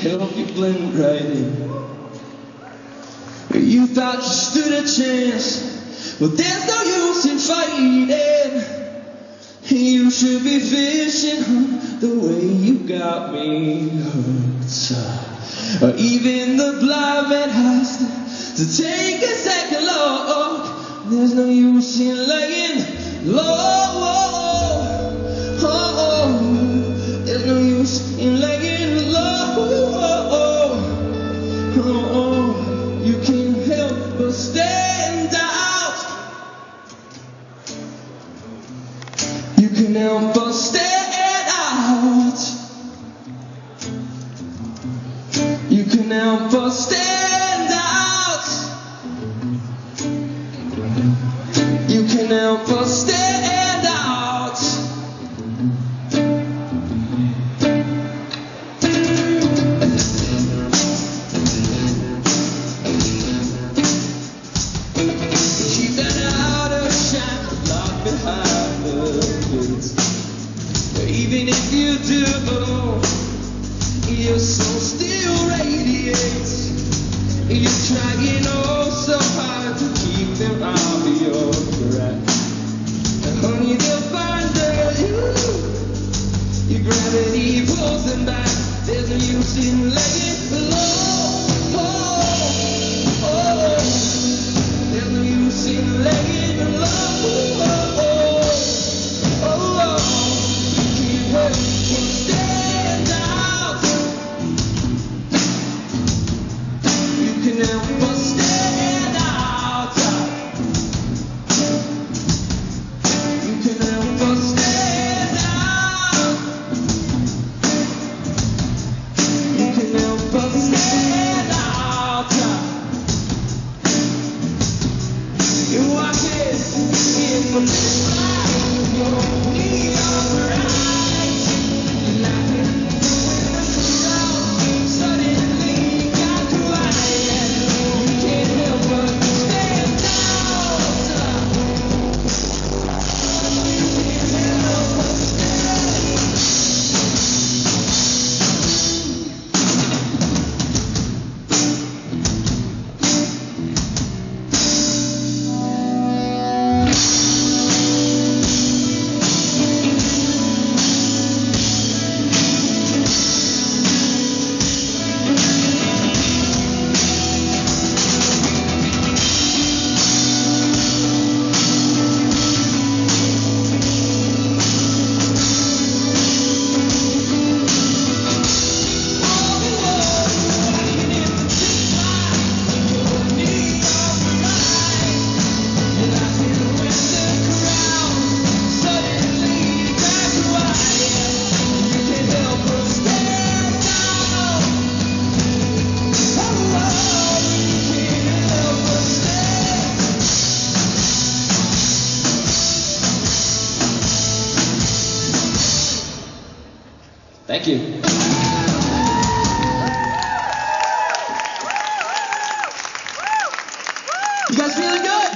help you blend right in. You thought you stood a chance, but there's no use in fighting. You should be fishing the way you got me hooked. Even the blind man has to take a second look. There's no use in laying low. There's no use in laying low. You can't help but stand out. You can help but stand out. You can help but stand out. You can help but stand out. Keep that outer shine locked behind the gates. Even if you do, your soul still radiates. You're trying oh so hard to keep them out of your grasp. And honey, they'll find you. Your gravity pulls them back. There's no use in laying low. There's no use in laying low. You can't help but stand out. You can help but stand out. You can help but stand out. You can help but stand out. You watch it in the light. You don't need your eyes. You're laughing when the crowd suddenly got quiet. You can't help but stand out. You can't help but stand out. Thank you. You guys feeling good?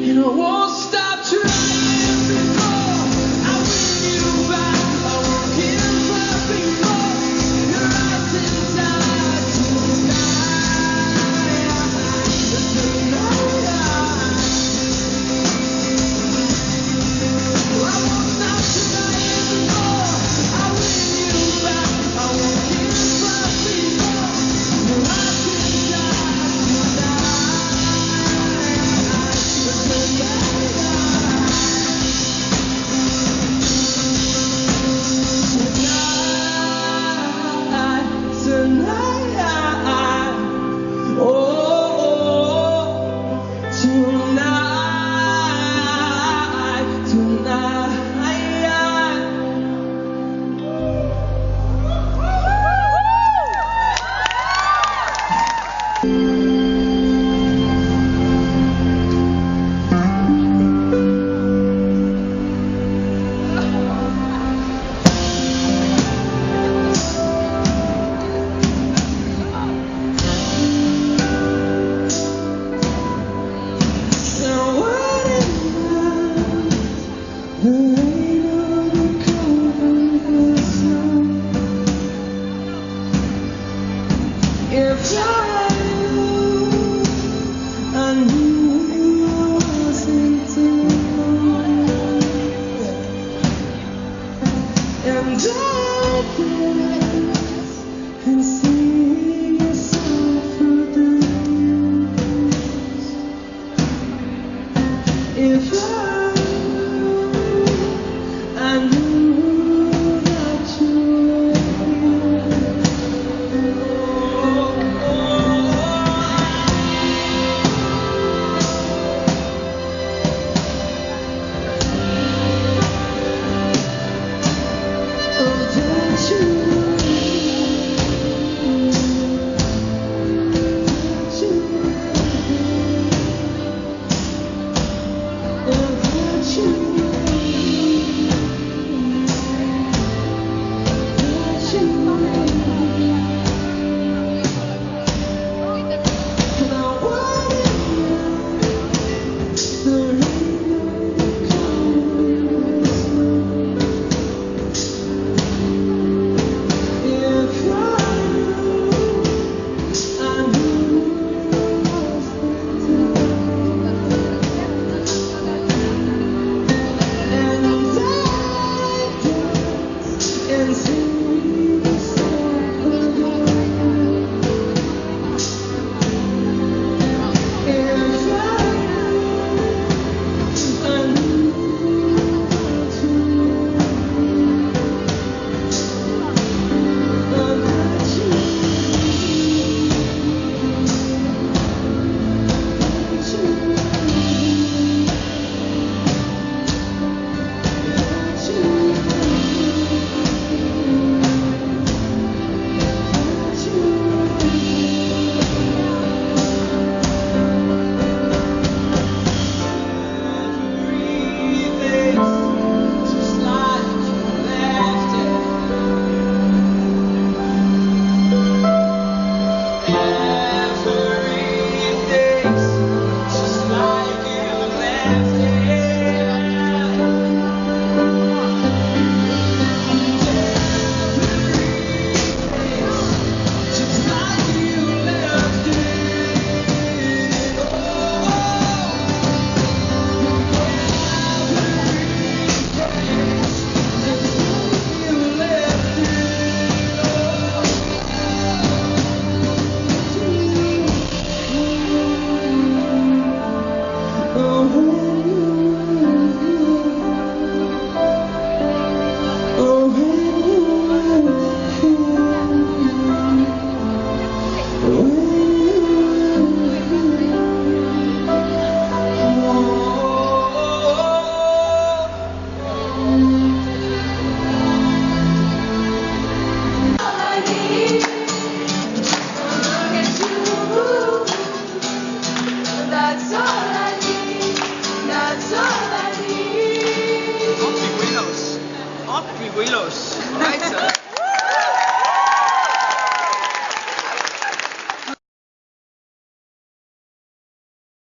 And I won't stop trying before I win you back. I won't give up before your eyes inside I won't stop trying before I win you back. I won't give up before your eyes inside tonight. if I